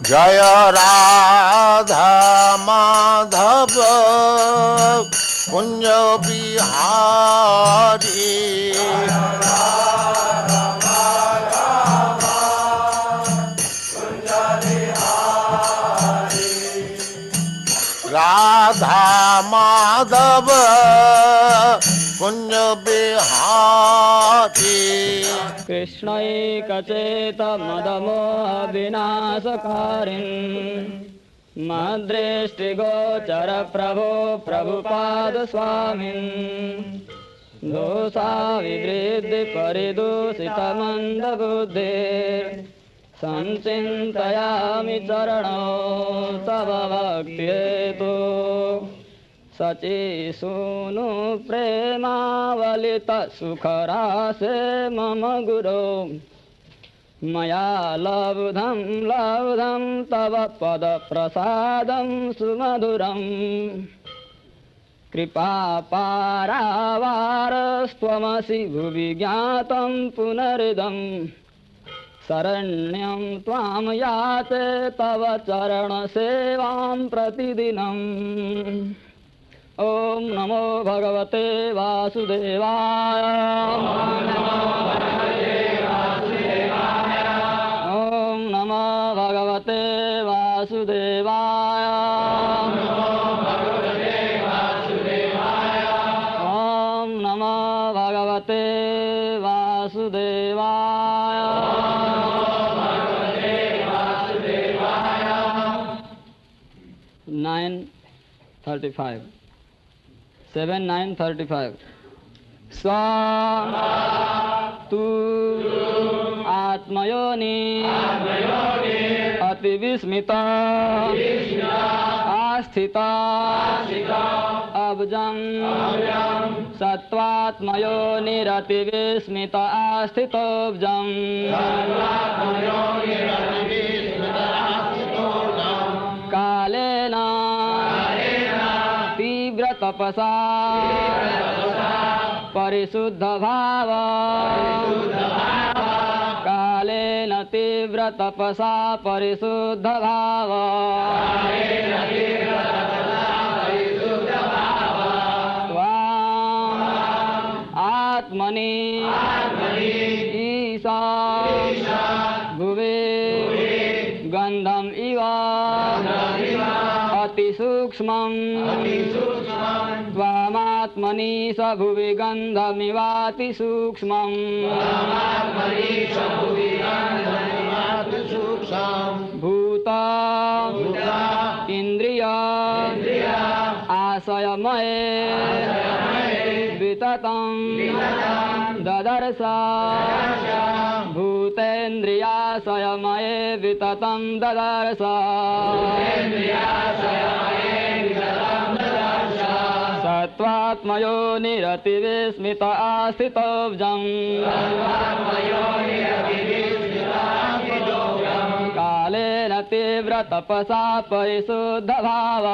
जय राधा माधव कुंज बिहारी राधा माधव कुंज बिहारी कृष्णैकचेत मदमोह विनाशकारिन् मद्दृष्टिगोचर प्रभो प्रभुपाद स्वामिन् दोषा विवृद्धि परिदूषित मन्दबुद्धेर् संचिन्तयामि चरणौ तव भक्त्येतो सची सूनु प्रेमावलित सुखरासे मम गुरो मया लब्धं तव पद प्रसादं सुमधुरम् कृपा पारावारस्त्वमसि भुवि ज्ञातं पुनरिदम् शरण्यं त्वां याचे तव चरणसेवां प्रतिदिनम् ॐ नमो भगवते वासुदेवाय ॐ नमो भगवते वासुदेवाय ॐ नमो भगवते वासुदेवाय 9:35 7:9:35 स्वा तु आत्मयोनि अतिविस्मिता आस्थिता अब्जं सत्त्वात्मयोनिरतिविस्मित आस्थितोऽब्जं कालेन तीव्रतपसा परिशुद्ध भाव कालेन तीव्रतपसा परिशुद्ध भाव आत्मनि ईशा भुवे गन्धम् इव अतिसूक्ष्मं त्वामात्मनि स भुवि गन्धमिवातिसूक्ष्मम् भूता इन्द्रिय आशयमये विततं ददर्श भूतेन्द्रियाशयमये विततं ददर्श सत्त्वात्मयोनिरतिविस्मित आस्थितोऽब्जं कालेन तीव्रतपसा परिशुद्ध भाव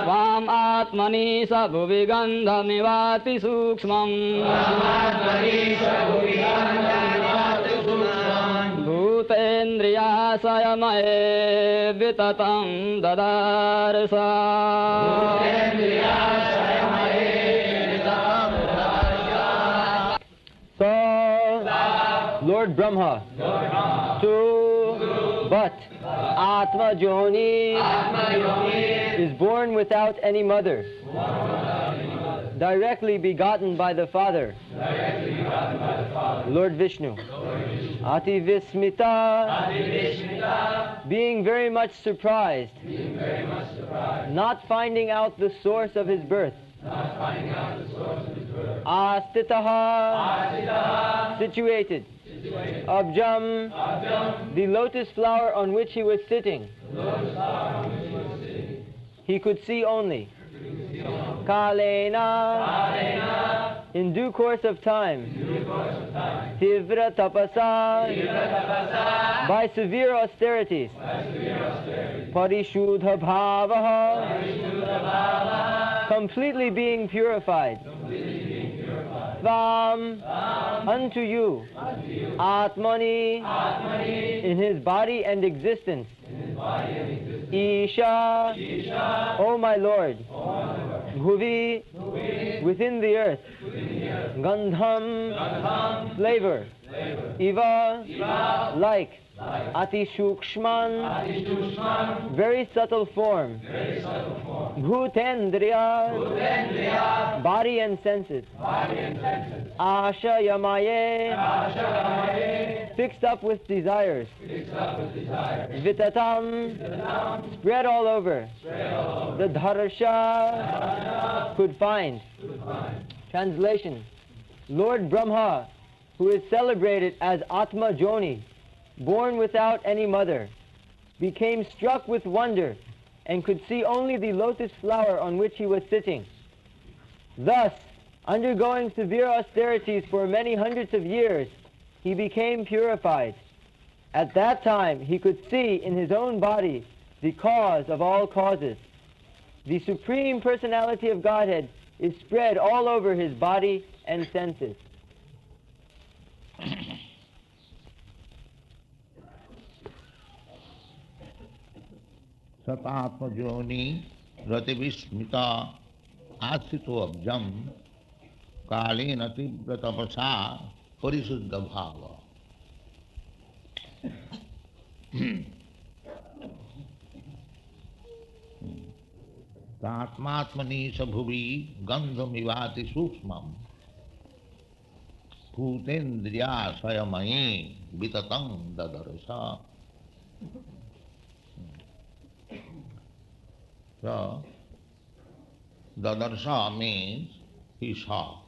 त्वाम् आत्मनि स भुवि गन्धमिवातिसूक्ष्मम् भूतेन्द्रियाशयमये विततं ददर्श So, Lord Brahma, but Atma Joni is born without any mother, directly begotten by the Father, Lord Vishnu. Ati Vismita, being very much surprised, not finding out the source of his birth. Astitaha, situated. Abjam, the lotus flower on which he was sitting. He could see only. Kalena, in due course of time. Tivra tapasa, by severe austerities. Parishudha bhavaha, completely being purified. Tvam, unto you, Atmani, in his body and existence, Isha, O my Lord, Bhuvi, within the earth, Gandham, flavor, Iva, like, Ati Shukshman, very subtle form, Bhutendriya, body and senses, Asha Yamaye, fixed up with desires, Vitatam, spread all over, the Dharsha could find. Translation: Lord Brahma, who is celebrated as Atma Joni, born without any mother, became struck with wonder and could see only the lotus flower on which he was sitting. Thus, undergoing severe austerities for many hundreds of years, he became purified. At that time, he could see in his own body the cause of all causes. The Supreme Personality of Godhead is spread all over his body and senses. Satatma Joni Rativismita Asito Abjam Kalena Tibra Tapasa Parisuddha Bhava. Tatmatmani Sabhuvi Gandhamivati Sukshmam Bhutendriya Sayamayi Vitatang Dadarasa. So, Dadarsa means he saw.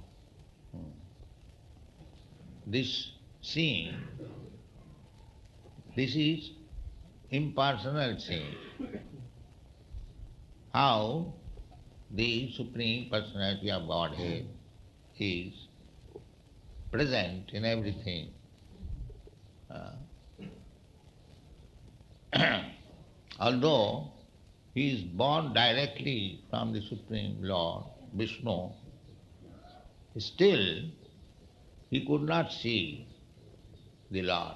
This seeing, this is impersonal seeing. How the Supreme Personality of Godhead is present in everything. Although he is born directly from the Supreme Lord, Vishnu, still he could not see the Lord.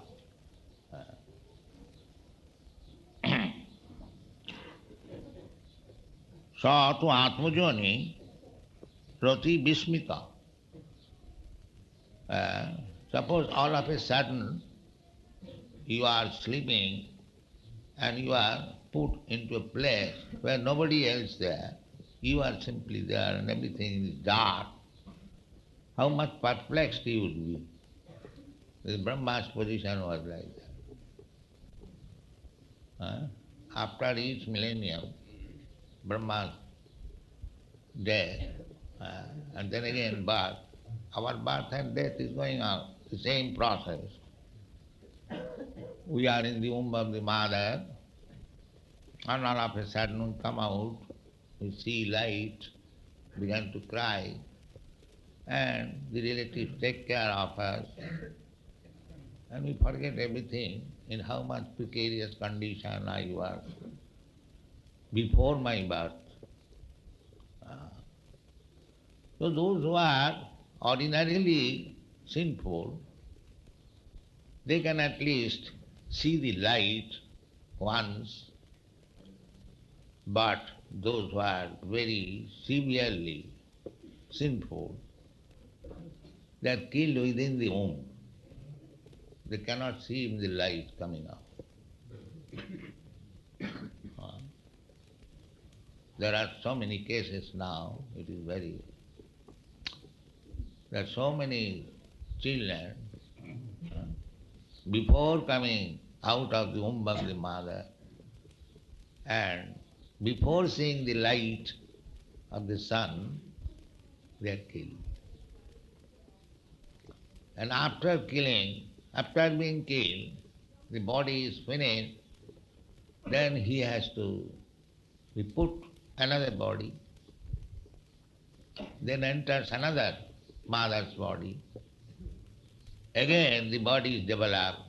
Sa tu Atmajoni Rati Vismita. Suppose all of a sudden you are sleeping and you are put into a place where nobody else there, you are simply there and everything is dark, how much perplexed you would be. The Brahma's position was like that. After each millennium, Brahma's death, and then again birth, our birth and death is going on, the same process. We are in the womb of the mother, and all of a sudden we come out, we see light, begin to cry, and the relatives take care of us, and we forget everything in how much precarious condition I was before my birth. So those who are ordinarily sinful, they can at least see the light once, but those who are very severely sinful, they are killed within the womb. They cannot see even the light coming out. There are so many cases now, it is very... There are so many children, before coming out of the womb of the mother and before seeing the light of the sun, they are killed. And after being killed, the body is finished, then he has to be put another body, then enters another mother's body. Again the body is developed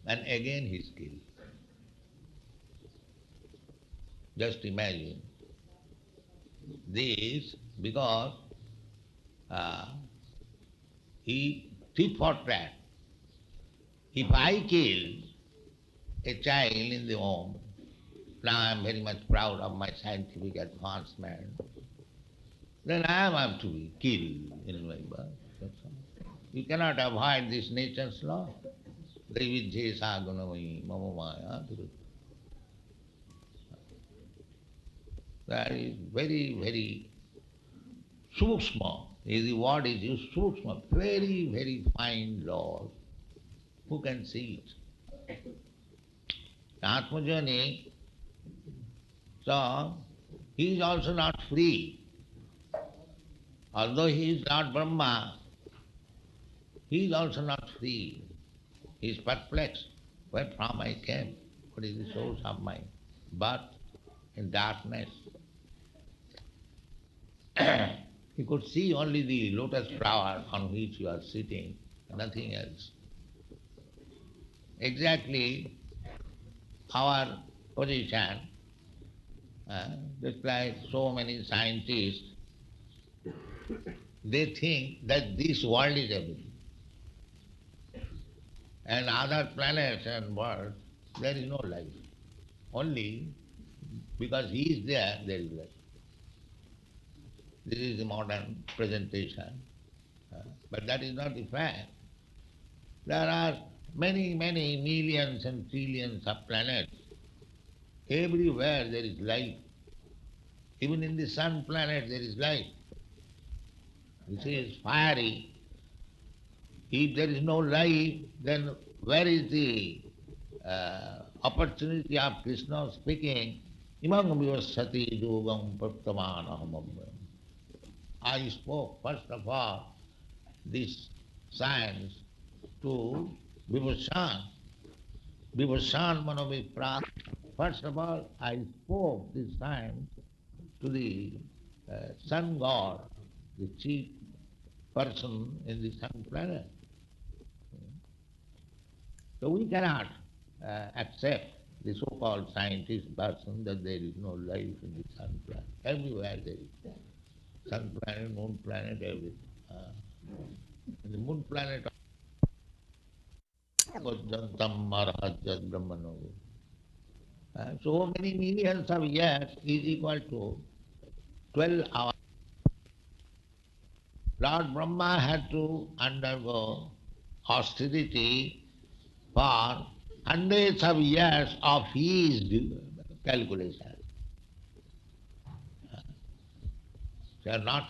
and again he is killed. Just imagine this, because he tit for tat. If I kill a child in the home, now I am very much proud of my scientific advancement, then I am to be killed in my birth. That's all. You cannot avoid this nature's law. Daividhyesa gunamai mama maya. That is very, very sukshma. The word is used sukshma, very, very fine law. Who can see it? Atmajani, so he is also not free. Although he is not Brahma, he is also not free. He is perplexed. Where from I came? What is the source of my birth in darkness? He could see only the lotus flower on which you are sitting, nothing else. Exactly our position, just like so many scientists, they think that this world is everything. And other planets and worlds, there is no life. Only because he is there, there is life. This is the modern presentation. But that is not the fact. There are many, many millions and trillions of planets. Everywhere there is life. Even in the sun planet there is life. This is fiery. If there is no life, then where is the opportunity of Krishna speaking? Imam vivasati yogam praptamanaham. I spoke first of all this science to Vibhushan. Vibhushan Manovipra. First of all, I spoke this science to the sun god, the chief person in the sun planet. So we cannot accept the so-called scientist person that there is no life in the sun planet. Everywhere there is. Sun planet, moon planet, everything. In the moon planet, Jantam Marhajat Brahmano. So many millions of years is equal to 12 hours. Lord Brahma had to undergo austerity for hundreds of years of his calculation. They are not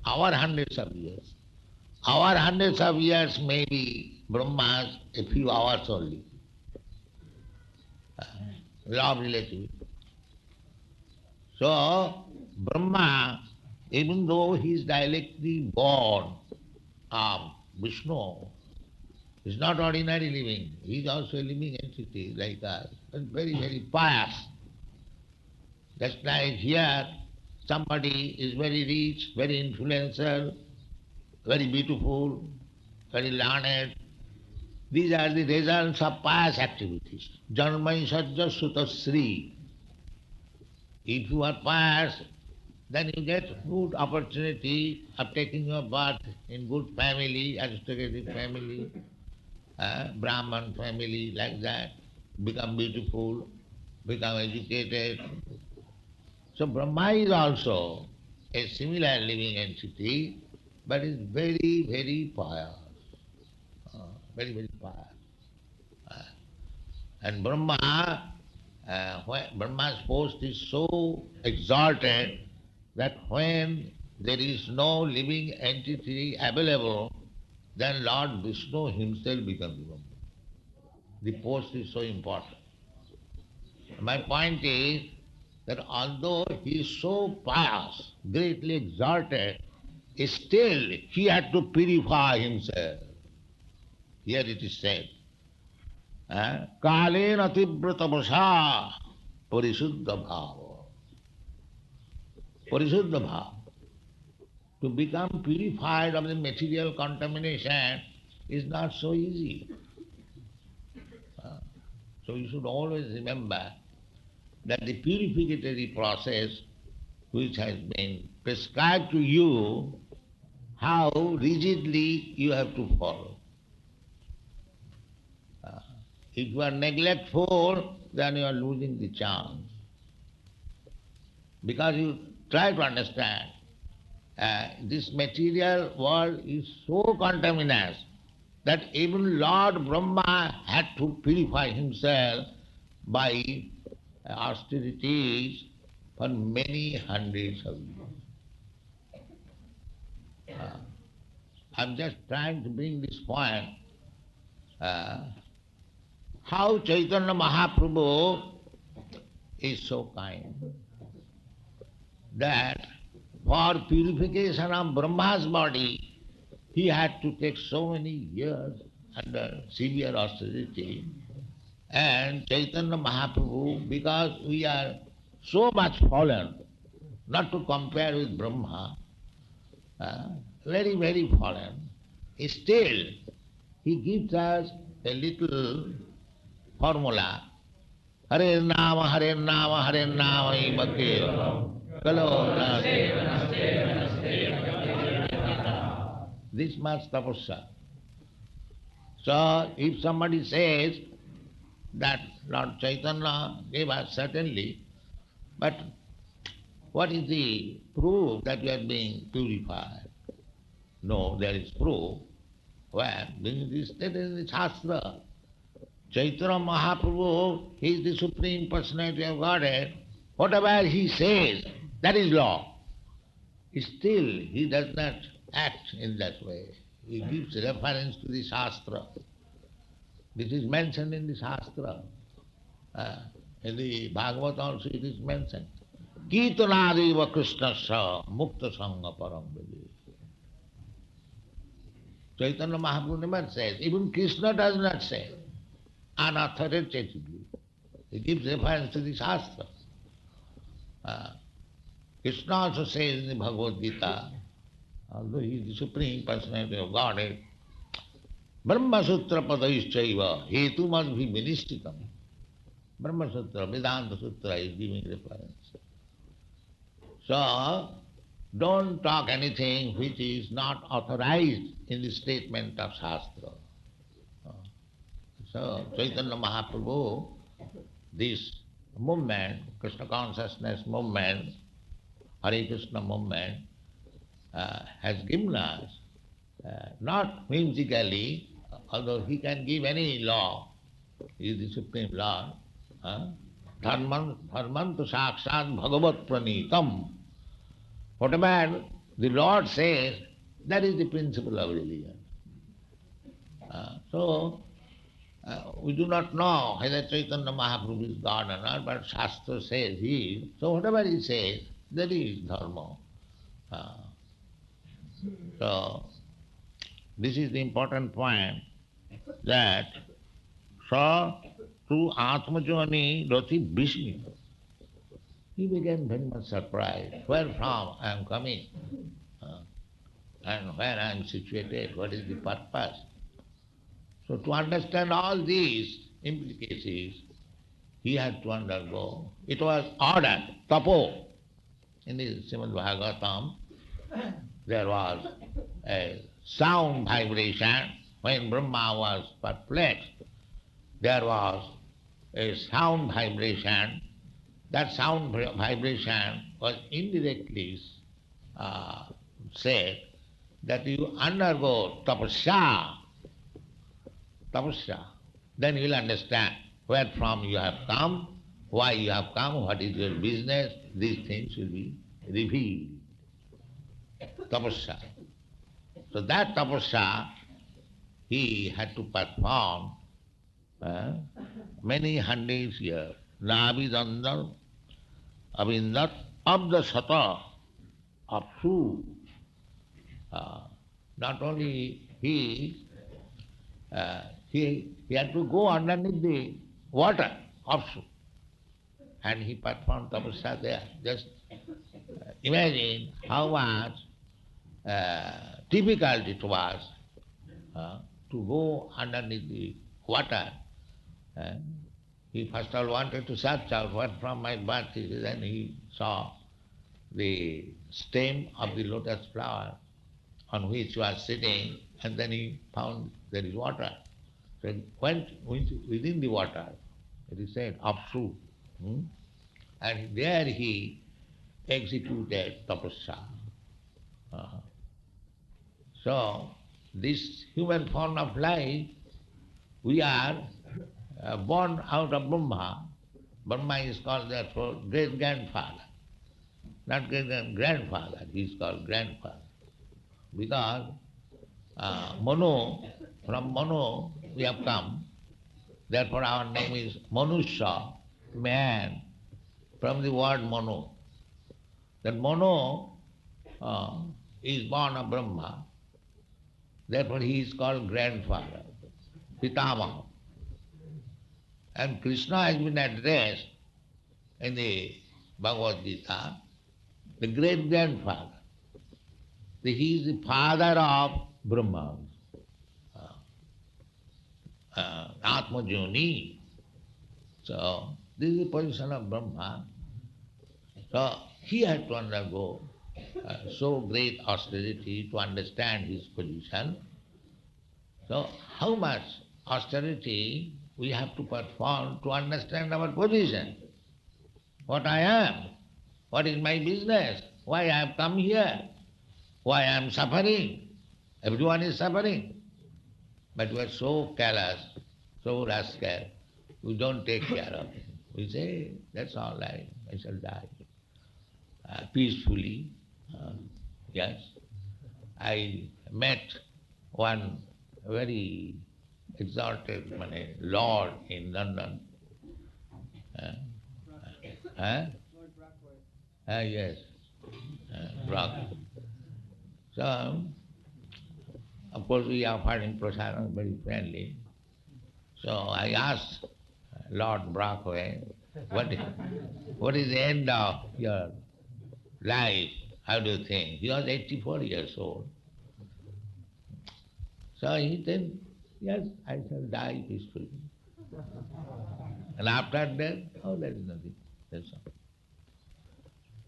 our hundreds of years. Our hundreds of years may be Brahma's a few hours only. Law of relativity. So, Brahma, even though he is directly born of Vishnu, is not ordinary living. He is also a living entity like us, but very, very pious. Just like here, somebody is very rich, very influential, very beautiful, very learned. These are the results of pious activities. Janmai sajja sutasri. If you are pious, then you get good opportunity of taking your birth in good family, aristocratic family, Brahman family, like that, become beautiful, become educated. So Brahma is also a similar living entity, but is very, very pious. Very, very pious. And Brahma, Brahma's post is so exalted that when there is no living entity available, then Lord Vishnu himself becomes Brahma. The post is so important. My point is that although he is so pious, greatly exalted, still he had to purify himself. Here it is said, Kalena tibrata vasha parisuddha bhava. Parisuddha bhava. To become purified of the material contamination is not so easy. So you should always remember that the purificatory process which has been prescribed to you how rigidly you have to follow. Uh, if you are neglectful, then you are losing the chance. Because you try to understand, this material world is so contaminated that even Lord Brahma had to purify himself by austerities for many hundreds of years. I'm just trying to bring this point, uh, how Chaitanya Mahaprabhu is so kind that for purification of Brahma's body, he had to take so many years under severe austerity. And Chaitanya Mahaprabhu, because we are so much fallen, not to compare with Brahma, uh, very, very fallen, still he gives us a little formula. Hare Nama, Hare Nama, Hare Nama, Imakir. Kalo. This much tapasya. So if somebody says that Lord Chaitanya gave us, certainly, but what is the proof that we are being purified? No, there is proof. Where? This is stated in the Shastra. Chaitanya Mahaprabhu, he is the Supreme Personality of Godhead. Whatever he says, that is law. Still, he does not act in that way. He gives reference to the Shastra. This is mentioned in the Shastra. In the Bhagavad also it is mentioned. Kirtanadeva Krishnasya Mukta Sangha Param Vedi. Chaitanya Mahaprabhu never says. Even Krishna does not say unauthoritatively. He gives reference to the Shastra. Krishna also says in the Bhagavad Gita, although he is the Supreme Personality of Godhead, Brahma Sutra Padaischaiva, Hetu must be ministikam. Brahma Sutra, Vedanta Sutra is giving reference. So, don't talk anything which is not authorized in the statement of Shastra. So, Chaitanya Mahaprabhu, this movement, Krishna consciousness movement, Hare Krishna movement, has given us, not whimsically, although he can give any law, he is the Supreme Lord, dharmantu sakshat bhagavat pranitam. Whatever the Lord says, that is the principle of religion. So, we do not know whether Chaitanya Mahaprabhu is God or not, but Shastra says he is. So whatever he says, that is dharma. So, this is the important point, that sa tu atmajani rati bhismita. He became very much surprised. Where from I am coming? And where I am situated? What is the purpose? So to understand all these implications, he had to undergo. It was ordered, tapo. In the Srimad Bhagavatam, there was a sound vibration. When Brahma was perplexed, there was a sound vibration. That sound vibration was indirectly said that you undergo tapasya, tapasya. Then you will understand where from you have come, why you have come, what is your business. These things will be revealed. Tapasya. So that tapasya he had to perform many hundreds years. Navidandar Avindat Abda Sata Apsu. Not only he had to go underneath the water, Apsu. And he performed tapasya there. Just imagine how much difficult it was to go underneath the water. He first of all wanted to search out what from my birth is. Then he saw the stem of the lotus flower. on which he was sitting, and then he found there is water. So he went within the water, it is said, up through. And there he executed tapasya. Uh, So, this human form of life, we are born out of Brahma. Brahma is called therefore great-grandfather. Not great-grandfather, he is called grandfather. Because Manu, from Manu we have come, therefore our name is Manusya, man, from the word Manu. That Manu is born of Brahma, therefore he is called grandfather, Pitamaha. And Krishna has been addressed in the Bhagavad Gita, the great-grandfather. He is the father of Brahma, Atmajoni. So, this is the position of Brahma. So, he had to undergo so great austerity to understand his position. So, how much austerity we have to perform to understand our position? What I am? What is my business? Why I have come here? Why I am suffering? Everyone is suffering. But we are so callous, so rascal, we don't take care of it. We say, that's all right, I shall die. Peacefully. Yes. I met one very exalted lord in London. Yes, Brock. So, of course, we are finding prasadam very friendly. So I asked Lord Brockway, what is the end of your life? How do you think? He was 84 years old. So he said, yes, I shall die peacefully. And after death, oh, there is nothing. That's all.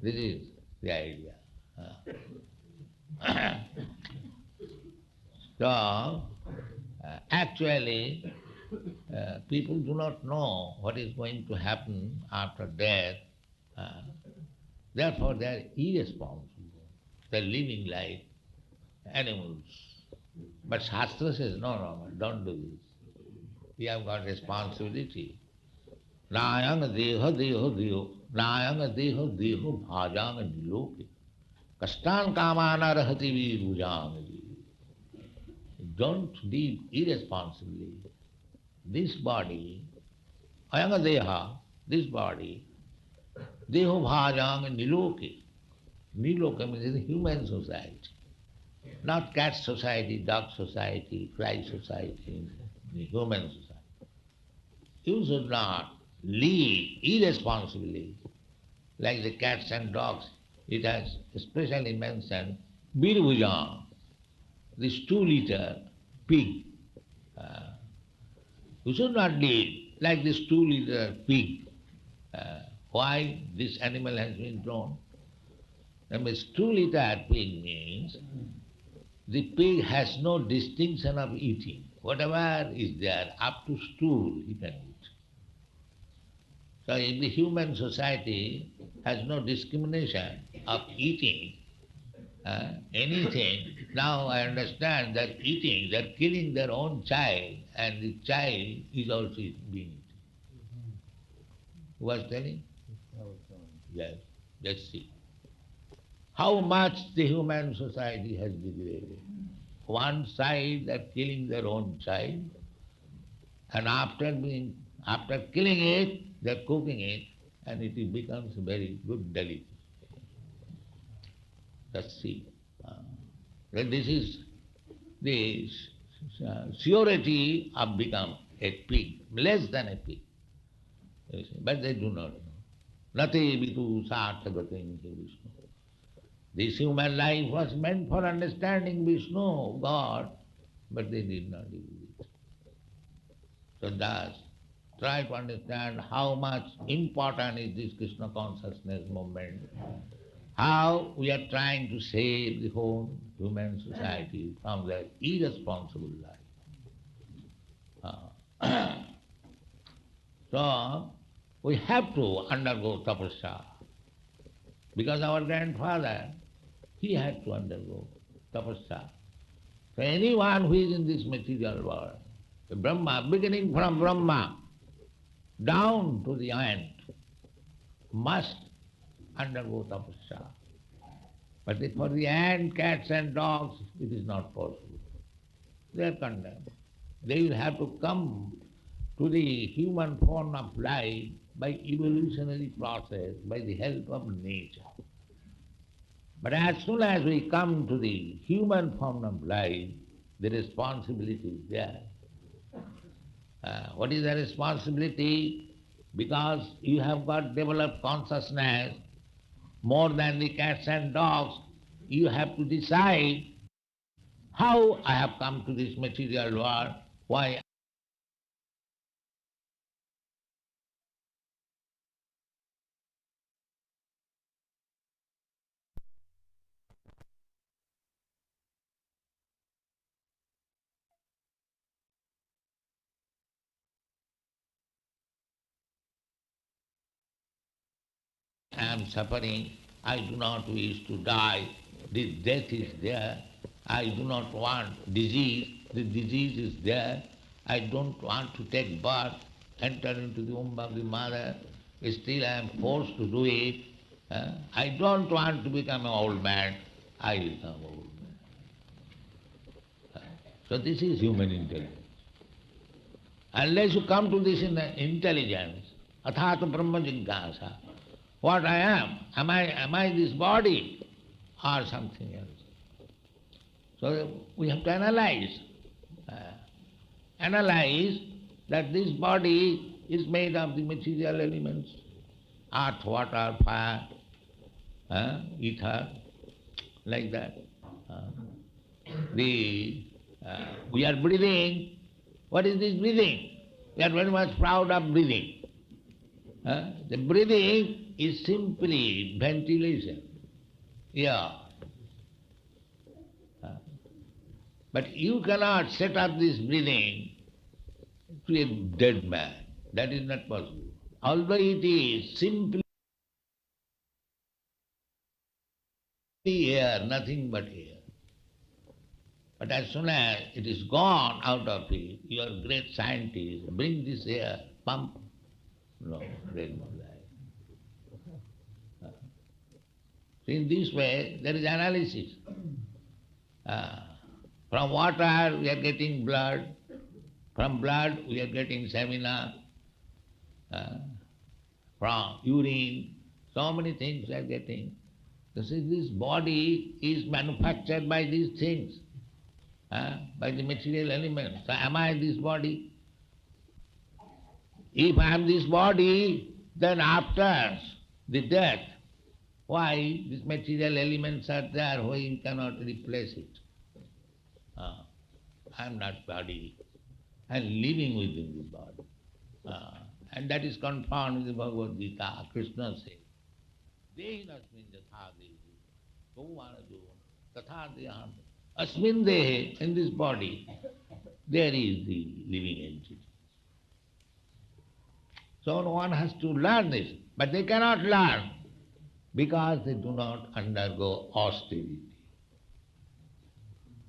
This is the idea. So, actually, people do not know what is going to happen after death. Therefore, they are irresponsible. They are living like animals. But Shastra says, no, don't do this. We have got responsibility. Nayang deha deho deho, nayang deho deho bhajang niloke, kastan kamana rahati virujang. Don't live irresponsibly. This body, ayanga deha, this body, deho bhajang niloke. Niloka means the human society. Not cat society, dog society, fly society, the human society. You should not live irresponsibly like the cats and dogs. It has especially mentioned Birvujam, this 2-liter pig. You should not live like this 2-liter pig. Why this animal has been drawn? That means 2-liter pig means the pig has no distinction of eating. Whatever is there, up to stool, he can eat. So if the human society has no discrimination of eating anything, now I understand that eating, they're killing their own child, and the child is also being eaten. Who was telling? Yes, let's see. How much the human society has degraded. One side they're killing their own child, and after killing it, they're cooking it, and it becomes very good delicacy. Let's see. This is the surety of become a pig, less than a pig. But they do not know. Nati vitu sarthagatim Vishnu. This human life was meant for understanding Vishnu, God, but they did not use it. So thus, try to understand how much important is this Krishna consciousness movement, how we are trying to save the whole human society from their irresponsible life. So, we have to undergo tapasya, because our grandfather, he had to undergo tapasya. So anyone who is in this material world, the Brahma, beginning from Brahma down to the end, must undergo tapasya. But for the ant, cats and dogs, it is not possible. They are condemned. They will have to come to the human form of life by evolutionary process, by the help of nature. But as soon as we come to the human form of life, the responsibility is there. What is the responsibility? Because you have got developed consciousness more than the cats and dogs, you have to decide how I have come to this material world, why I am suffering, I do not wish to die, this death is there, I do not want disease, the disease is there, I don't want to take birth, enter into the womb of the mother, still I am forced to do it. I don't want to become an old man, I become old man. So this is human intelligence. Unless you come to this intelligence, athata brahma jignasa, what I am I this body or something else? So we have to analyze that this body is made of the material elements, earth, water, fire, ether, like that. We are breathing. What is this breathing? We are very much proud of breathing. The breathing is simply ventilation. Yeah. But you cannot set up this breathing to a dead man. That is not possible. Although it is simply air, nothing but air. But as soon as it is gone out of it, you are great scientist, bring this air, pump. No, there is no life. So in this way, there is analysis. From water we are getting blood, from blood we are getting semina, from urine, so many things we are getting. This body is manufactured by these things, by the material elements. So am I this body? If I am this body, then after the death, why these material elements are there, why you cannot replace it? I am not body, I am living within the body. And that is confirmed in the Bhagavad Gita. Krishna says, Dehi nasmin yatha dehi, Gauvanadu, tatha deham. Asmin dehe, in this body, there is the living entity. So one has to learn this, but they cannot learn because they do not undergo austerity.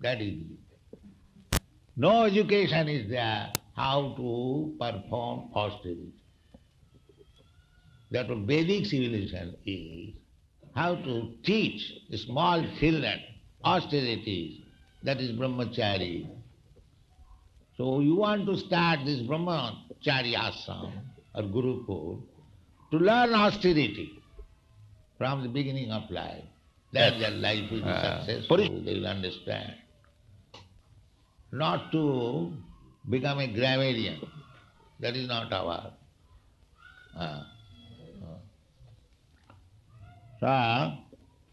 That is it. No education is there how to perform austerity. That what Vedic civilization is, how to teach small children austerities, that is brahmachari. So you want to start this brahmachari ashram or gurukul to learn austerity from the beginning of life. Then their life will be successful, they will understand. Not to become a grammarian, that is not our. So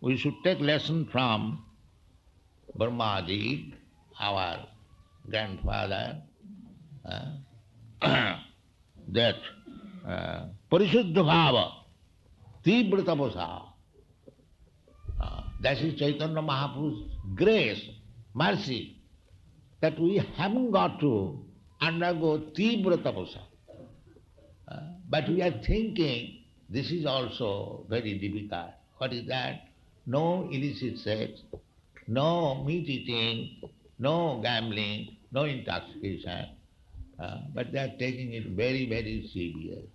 we should take lesson from Brahmaji, our grandfather, that Parishuddha Bhava, Tibra Tapasa. That is Chaitanya Mahaprabhu's grace, mercy, that we haven't got to undergo Tibra Tapasa. But we are thinking this is also very difficult. What is that? No illicit sex, no meat eating, no gambling, no intoxication. But they are taking it very, very serious.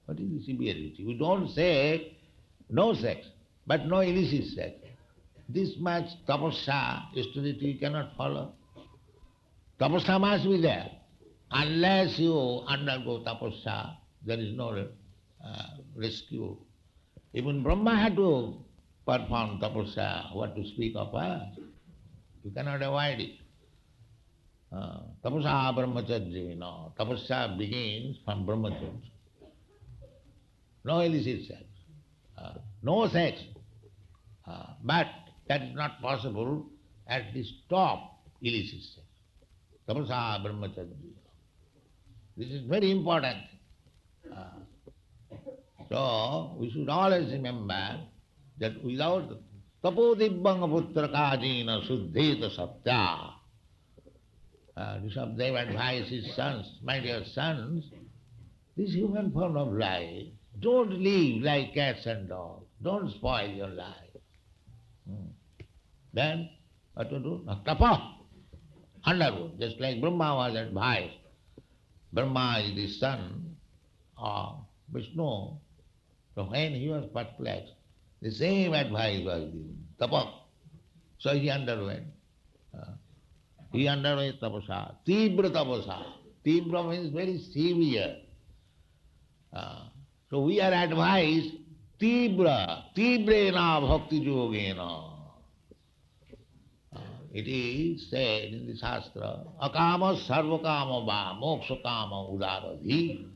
What is the severity? We don't say no sex, but no illicit sex. This much tapasya, austerity you cannot follow. Tapasya must be there. Unless you undergo tapasya, there is no rescue. Even Brahma had to perform tapasya. What to speak of us? You cannot avoid it. Tapasya brahmacharya, no. Tapasya begins from brahmacharya. No illicit sex. No sex. But that is not possible at the stop illicit sex. Tapasya brahmacharya. This is very important. So we should always remember that without tapodibbanga putra kajina suddheta satya, Rishabdeva advised his sons, my dear sons, this human form of life, don't live like cats and dogs. Don't spoil your life. Then what to do? Tapa, undergo, just like Brahma was advised. Brahma is the son of Vishnu. So when he was perplexed, the same advice was given. Tapa. So he underwent. He underwent tapasa. Tibra tapasa. Tibra means very severe. So we are advised Tibra, Tibrena Bhakti Yogena. It is said in the Shastra, Akama Sarvakama Va Moksha Kama Udaradhi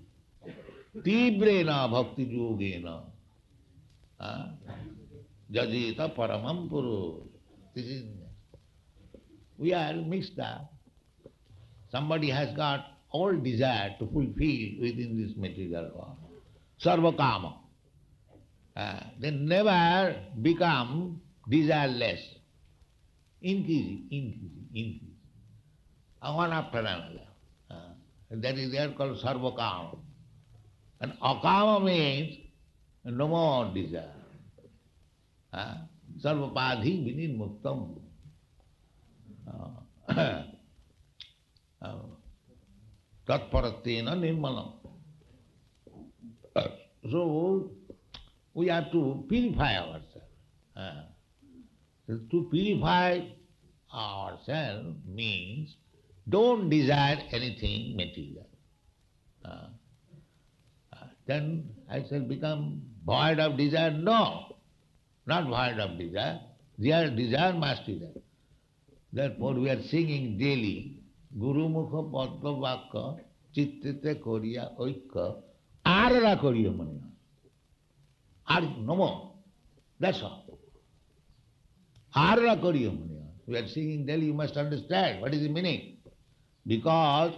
Tibrena Bhakti Yogena Jajita Paramam Puru. This is, we are mixed up. Somebody has got all desire to fulfill within this material world. Sarvakama. They never become desireless. Increasing. One after another. That is there called sarvakama. And akama means no more desire. Sarvapadhi vinin muktam. Tatparatena nirmalam. So we have to purify ourselves. To purify ourselves means don't desire anything material. Then I shall become void of desire? No, not void of desire. Desire must be there. Therefore we are singing daily, Guru Mukha Padma Vakka Chittite Koriya Oikka Arara Koriya Manya. No more. That's all. Arara Koriya Manya. We are singing daily, you must understand what is the meaning. Because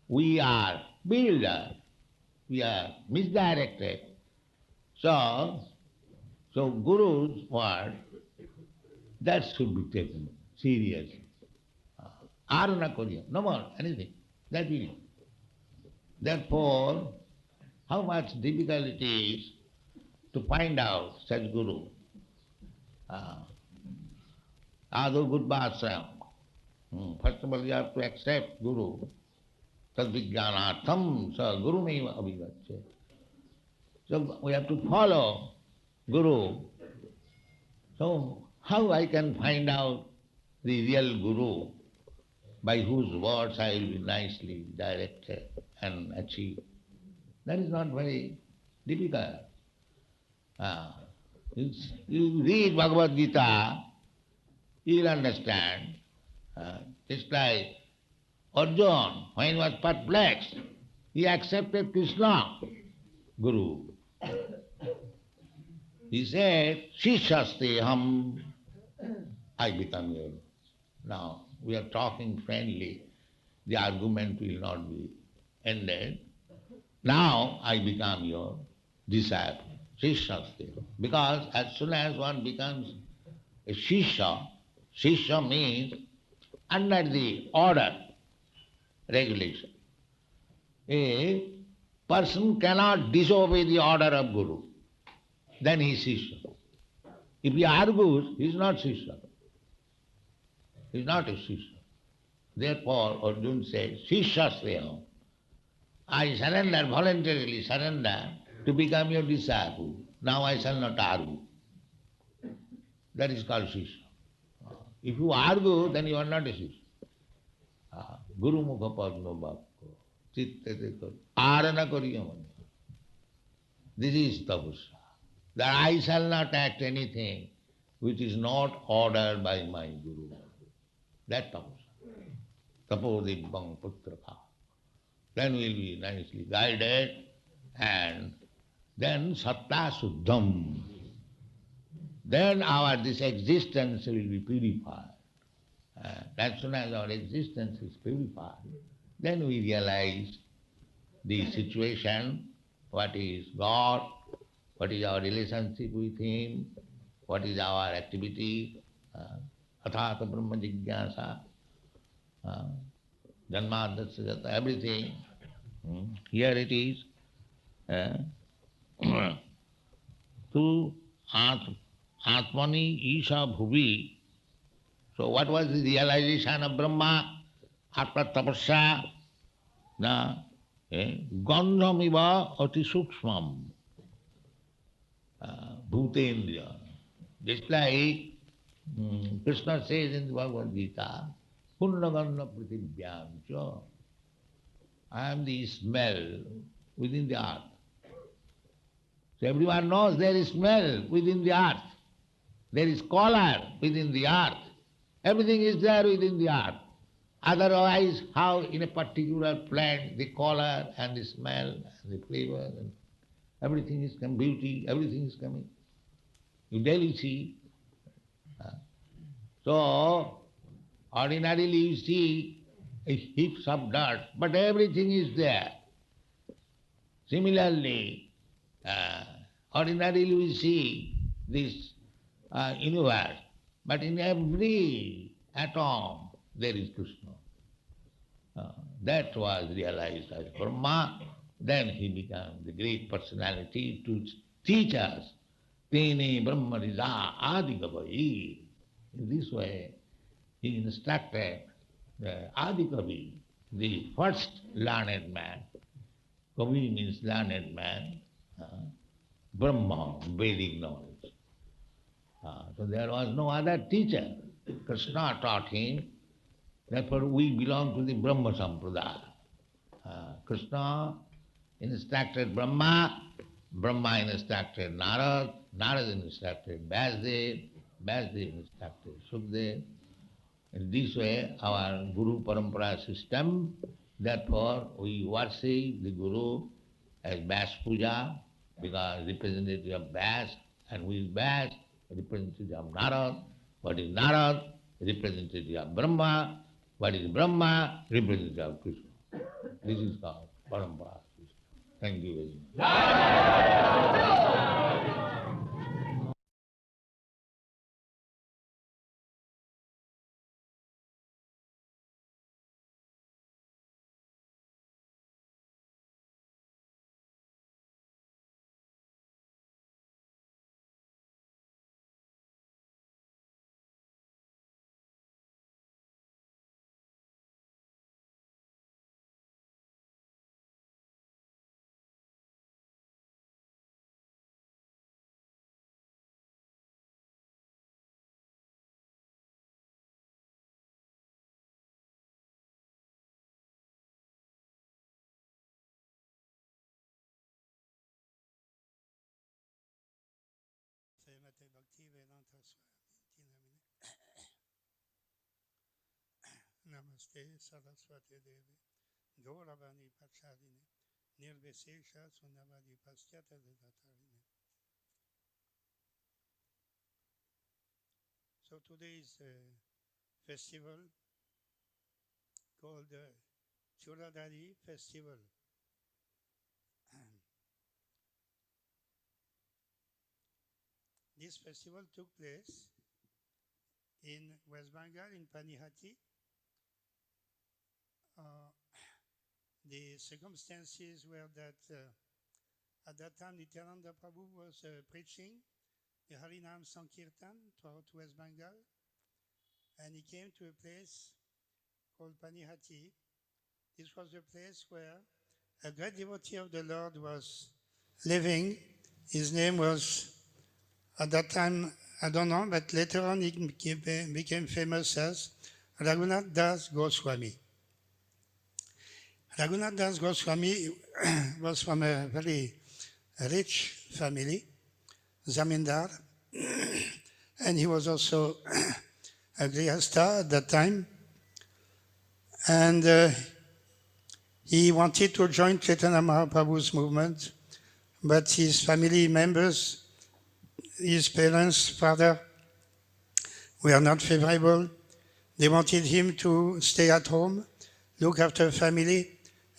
we are builders, we are misdirected. So Guru's word, that should be taken seriously. Arana Koriya, no more anything. That will. Therefore, how much difficult it is to find out such Guru. Ado Gurvasram. First of all, you have to accept Guru. Tadvijnanatham sa Guru meva abhivacche. So we have to follow Guru. So how I can find out the real Guru by whose words I will be nicely directed and achieved? That is not very difficult. You read Bhagavad Gita, you will understand. It's like Arjuna, when he was perplexed, he accepted Krishna, Guru. He said, Shishaste ham, I become your. Now, we are talking friendly, the argument will not be ended. Now, I become your disciple, Shishya. Because as soon as one becomes a Shishya, Shishya means under the order, regulation. A person cannot disobey the order of Guru, then he is Shishya. If he argues, he is not Shishya. He is not a Shishya. Therefore, Arjuna says, Shishya. I surrender, voluntarily surrender to become your disciple. Now I shall not argue. That is called Shishya. If you argue, then you are not a Shishya. Guru mukha padma bhakko, chitte kar, arana kariya mani. This is tapasya. That I shall not act anything which is not ordered by my Guru. That tapasya. Tapodibbang putraka. Then we will be nicely guided, and then satta suddham. Then our this existence will be purified. As soon as our existence is purified, then we realize the situation, what is God, what is our relationship with Him, what is our activity, athata brahma jigyasa, janmadasya jata, everything. Here it is. Tu atmani isha bhuvi. So what was the realization of Brahma after tapasya? Na gandhamiva ati sukshmam bhutendriya. Just like Krishna says in the Bhagavad Gita, Punnagandha prithivyam cha, I am the smell within the earth. So everyone knows there is smell within the earth. There is color within the earth. Everything is there within the earth. Otherwise, how in a particular plant the color and the smell and the flavor and everything is coming, beauty, everything is coming. You daily see. So, ordinarily you see heaps of dirt, but everything is there. Similarly, ordinarily we see this universe, but in every atom there is Krishna. That was realized as Brahma. Then he became the great personality to teach us. Tene Brahma Rija Adi Kavi. In this way, he instructed the Adi Kavi, the first learned man. Kavi means learned man. Brahma, Vedic knowledge. So there was no other teacher. Krishna taught him. Therefore, we belong to the Brahma Sampradaya. Krishna instructed Brahma, Brahma instructed Narad, Narad instructed Vyasdev, Vyasdev instructed Sukdev. In this way, our Guru Parampara system, therefore we worship the Guru as Vyas Puja, because representative of Vyas, and who is Vyas, representative of Narad. What is Narad? Representative of Brahma. What is Brahma? Representative of Krishna. This is called Parampara system. Thank you very much. Srimate Bhaktivedanta Swami Namaste Saraswati Devi Gauravani Pachadine Nirvishesha Sunavadi Paschata Devatarine. So today's festival called Churadari Festival. this festival took place in West Bengal, in Panihati. The circumstances were that at that time Nityananda Prabhu was preaching the Harinam Sankirtan throughout West Bengal, and he came to a place called Panihati. This was a place where a great devotee of the Lord was living. His name was, at that time, I don't know, but later on he became famous as Raghunath Das Goswami. Raghunath Das Goswami was from a very rich family, Zamindar, and he was also a Grihastha at that time. And he wanted to join Chaitanya Mahaprabhu's movement, but his family members, his parents, father, were not favorable. They wanted him to stay at home, look after family,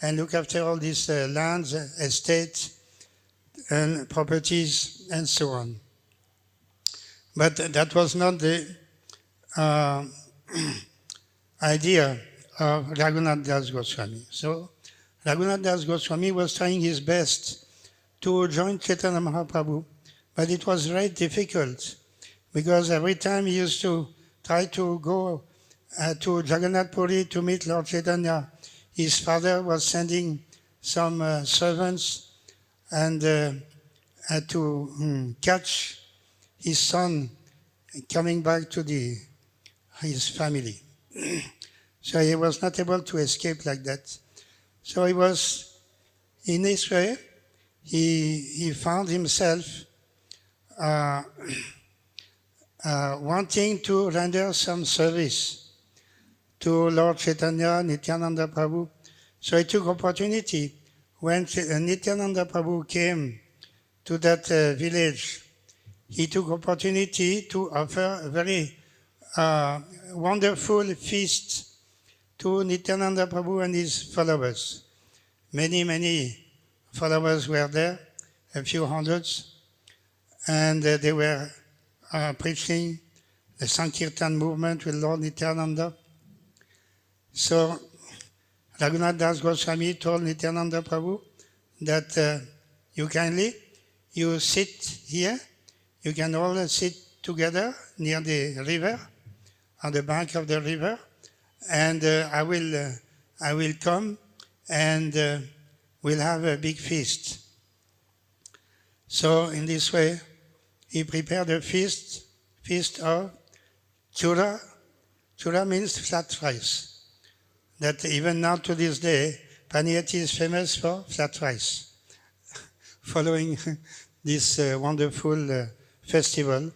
and look after all these lands, estates, and properties, and so on. But that was not the idea of Raghunath Das Goswami. So Raghunath Das Goswami was trying his best to join Chaitanya Mahaprabhu, but it was very difficult because every time he used to try to go to Jagannath Puri to meet Lord Chaitanya, his father was sending some servants and had to catch his son coming back to his family. So he was not able to escape like that. So he was, in this way, he found himself wanting to render some service to Lord Chaitanya, Nityananda Prabhu. So he took opportunity when Nityananda Prabhu came to that village. He took opportunity to offer a very wonderful feast to Nityananda Prabhu and his followers. Many followers were there, a few hundreds, and they were preaching the Sankirtan movement with Lord Nityananda. So Raghunath Das Goswami told Nityananda Prabhu that you sit here, you can all sit together near the river, on the bank of the river, and I will come and we'll have a big feast. So in this way, he prepared a feast of chura. Chura means flat rice. That even now to this day, Panihati is famous for flat rice. Following this wonderful festival,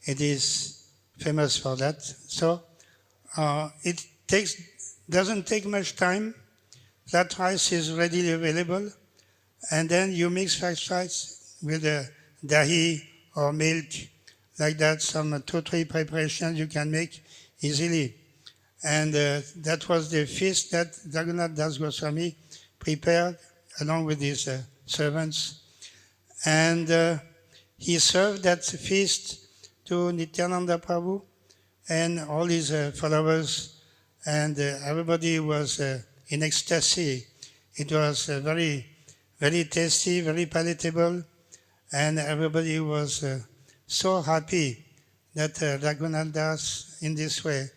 it is famous for that. So it doesn't take much time. Flat rice is readily available, and then you mix flat rice with dahi or milk, like that. Some 2-3 preparations you can make easily. And that was the feast that Raghunath Das Goswami prepared along with his servants. And he served that feast to Nityananda Prabhu and all his followers, and everybody was in ecstasy. It was very, very tasty, very palatable, and everybody was so happy that Raghunath Das, in this way,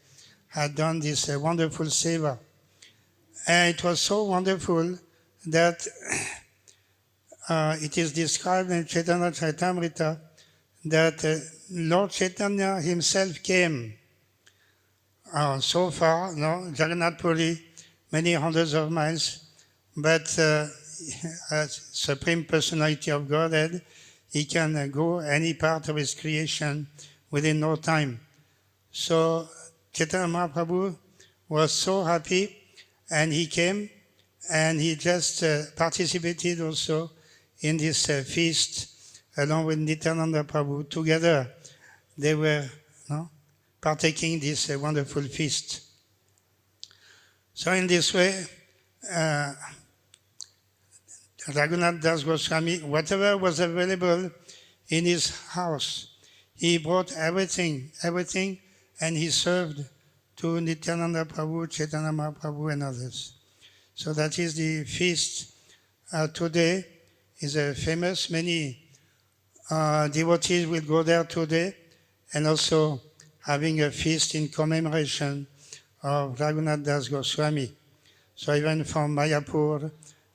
had done this wonderful seva. And it was so wonderful that it is described in Chaitanya Chaitamrita that Lord Chaitanya himself came so far, Jagannath Puri, many hundreds of miles, but as Supreme Personality of Godhead, he can go any part of his creation within no time. So Chaitanya Mahaprabhu was so happy, and he came, and he just participated also in this feast along with Nityananda Prabhu. Together, they were partaking this wonderful feast. So in this way, Raghunath Das Goswami, whatever was available in his house, he brought everything, and he served to Nityananda Prabhu, Chaitanya Mahaprabhu, and others. So that is the feast. Today is famous. Many devotees will go there today, and also having a feast in commemoration of Raghunath Das Goswami. So even from Mayapur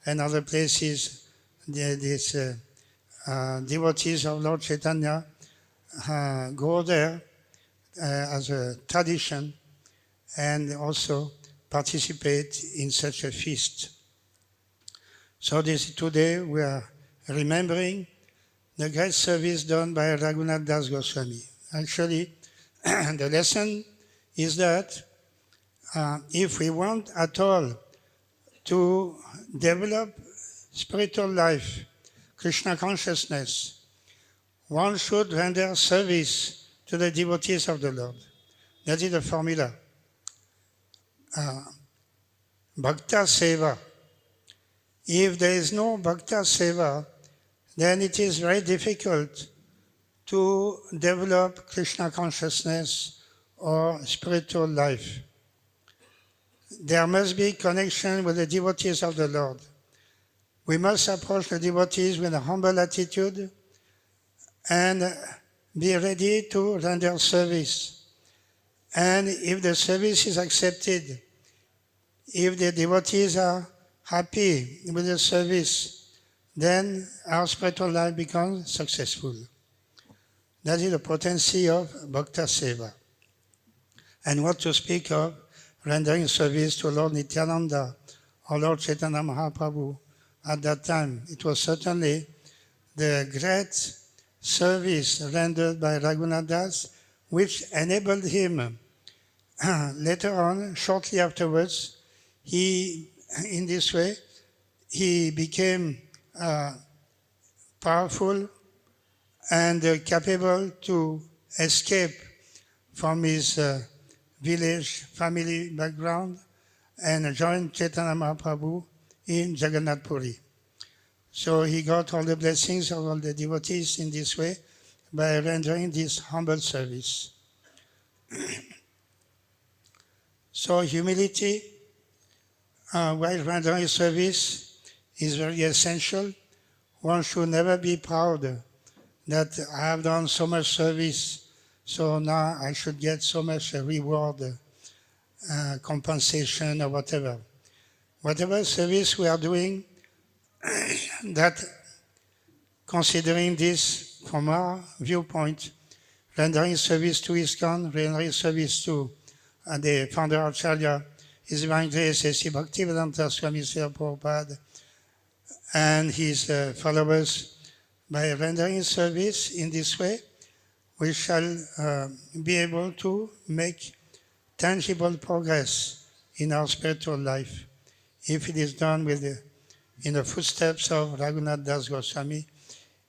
and other places, these devotees of Lord Chaitanya go there as a tradition and also participate in such a feast. So today we are remembering the great service done by Raghunath Das Goswami. Actually, the lesson is that if we want at all to develop spiritual life, Krishna consciousness, one should render service to the devotees of the Lord. That is the formula. Bhakta Seva. If there is no Bhakta Seva, then it is very difficult to develop Krishna consciousness or spiritual life. There must be connection with the devotees of the Lord. We must approach the devotees with a humble attitude and be ready to render service. And if the service is accepted, if the devotees are happy with the service, then our spiritual life becomes successful. That is the potency of Bhakta Seva. And what to speak of rendering service to Lord Nityananda or Lord Chaitanya Mahaprabhu at that time. It was certainly the great service rendered by Raghunath Das, which enabled him later on, shortly afterwards, in this way, he became powerful and capable to escape from his village family background and join Chaitanya Mahaprabhu in Jagannath Puri. So he got all the blessings of all the devotees in this way by rendering this humble service. So humility while rendering service is very essential. One should never be proud that I have done so much service, so now I should get so much reward, compensation or whatever. Whatever service we are doing, that considering this from our viewpoint, rendering service to ISKCON, rendering service to the founder Acharya, His Divine Grace A.C. Bhaktivedanta Swami Srila Prabhupada, and his followers, by rendering service in this way, we shall be able to make tangible progress in our spiritual life if it is done in the footsteps of Raghunath Das Goswami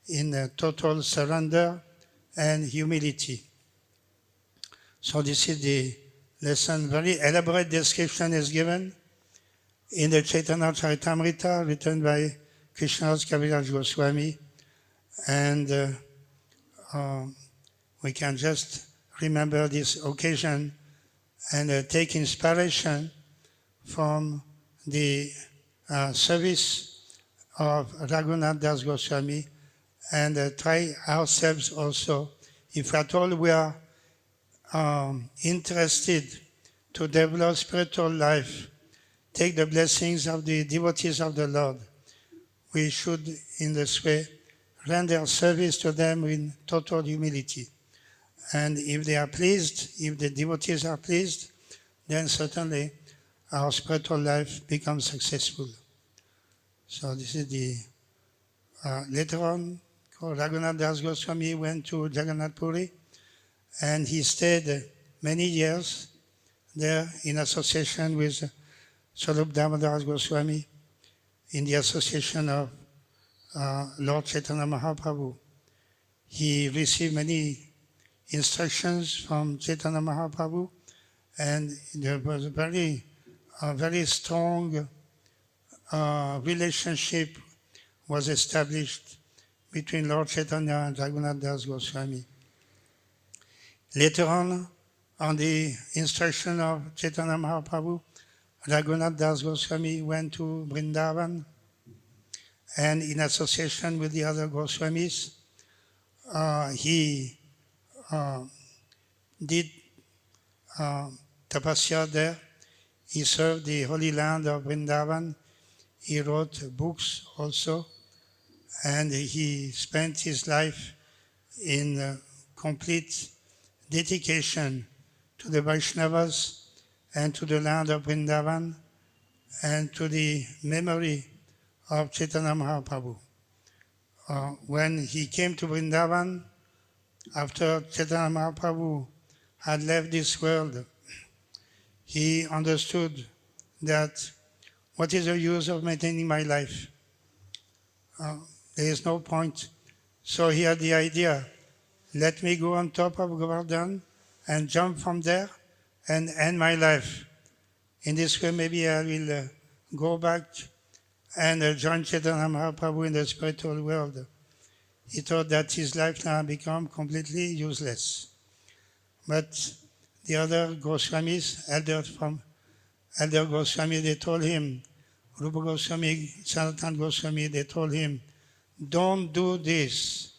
in total surrender and humility. So this is the lesson. Very elaborate description is given in the Chaitanya Charitamrita written by Krishnadas Kaviraj Goswami, and we can just remember this occasion and take inspiration from the service of Raghunath Das Goswami and try ourselves also, if at all we are interested to develop spiritual life, take the blessings of the devotees of the Lord. We should, in this way, render service to them in total humility. And if they are pleased, if the devotees are pleased, then certainly our spiritual life becomes successful. So this is the, later on, Raghunath Das Goswami went to Jagannath Puri, and he stayed many years there in association with Swarup Damodar Goswami, in the association of Lord Chaitanya Mahaprabhu. He received many instructions from Chaitanya Mahaprabhu, and there was a very strong relationship was established between Lord Chaitanya and Raghunath Das Goswami. Later on the instruction of Chaitanya Mahaprabhu, Raghunath Das Goswami went to Vrindavan, and in association with the other Goswamis, he did tapasya there. He served the Holy Land of Vrindavan. He wrote books also, and he spent his life in complete dedication to the Vaishnavas and to the land of Vrindavan and to the memory of Chaitanya Mahaprabhu. When he came to Vrindavan, after Chaitanya Mahaprabhu had left this world, he understood that what is the use of maintaining my life? There is no point. So he had the idea, let me go on top of Govardhan and jump from there and end my life. In this way, maybe I will go back and join Chaitanya Mahaprabhu in the spiritual world. He thought that his life now become completely useless. But the other Goswamis, elder Goswami, they told him, Rupa Goswami, Sanatana Goswami, they told him, don't do this.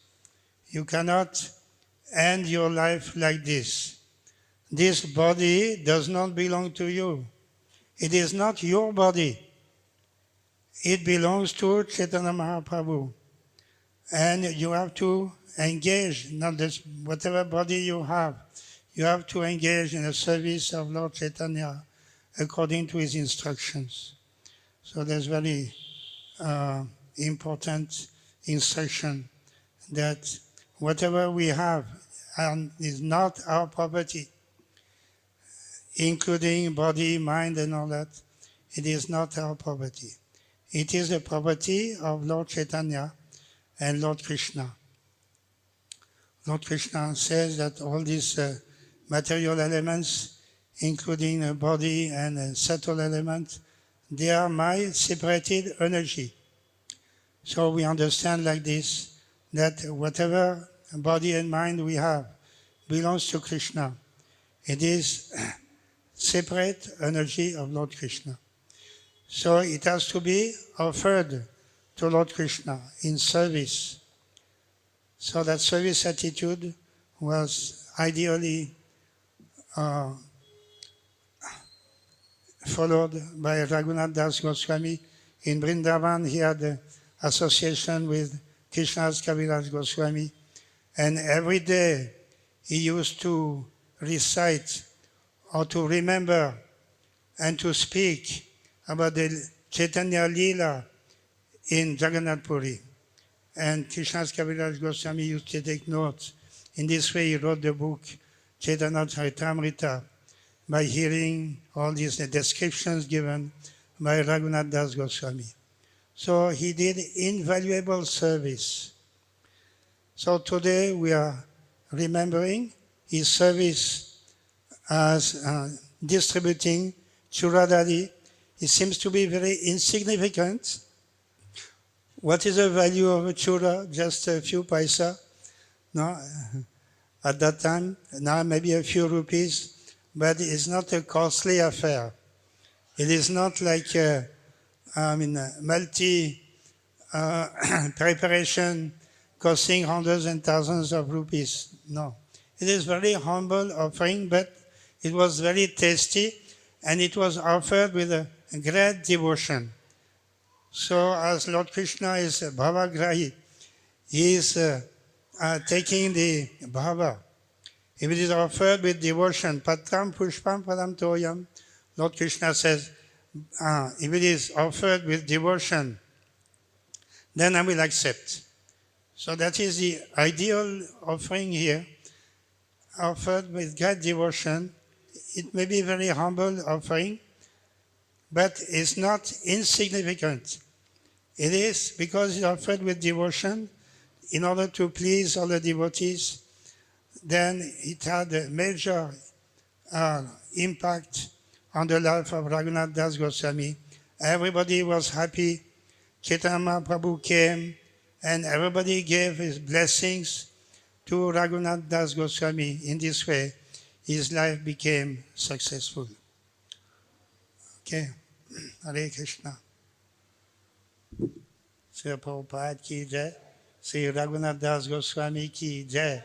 You cannot end your life like this. This body does not belong to you. It is not your body. It belongs to Chaitanya Mahaprabhu. And you have to engage, not this, whatever body you have to engage in the service of Lord Chaitanya according to his instructions. So there's very important instruction that whatever we have is not our property, including body, mind, and all that. It is not our property. It is the property of Lord Chaitanya and Lord Krishna. Lord Krishna says that all these material elements, including a body and a subtle element, they are my separated energy. So we understand like this, that whatever body and mind we have belongs to Krishna. It is separate energy of Lord Krishna. So it has to be offered to Lord Krishna in service. So that service attitude was ideally followed by Raghunath Das Goswami. In Vrindavan, he had an association with Krishnadas Kaviraj Goswami, and every day he used to recite or to remember and to speak about the Chaitanya Leela in Jagannath Puri. And Krishnadas Kaviraj Goswami used to take notes. In this way, he wrote the book Chaitanya Charitamrita, by hearing all these descriptions given by Raghunath Das Goswami. So he did invaluable service. So today we are remembering his service as distributing Churadadi. It seems to be very insignificant. What is the value of a chura? Just a few paisa? No? At that time, now maybe a few rupees, but it's not a costly affair. It is not like multi-preparation costing hundreds and thousands of rupees. No. It is very humble offering, but it was very tasty, and it was offered with a great devotion. So as Lord Krishna is a bhavagrahi, he is taking the bhava. If it is offered with devotion, patram pushpam padam toyam, Lord Krishna says, if it is offered with devotion, then I will accept. So that is the ideal offering here, offered with great devotion. It may be a very humble offering, but it's not insignificant. It is because it's offered with devotion in order to please all the devotees. Then it had a major impact on the life of Raghunath Das Goswami. Everybody was happy. Chaitanya Mahaprabhu came, and everybody gave his blessings. to Raghunath Das Goswami. In this way, his life became successful. Okay, Hare Krishna. Sri Prabhupada ki jai, Sri Raghunath Das Goswami ki jai.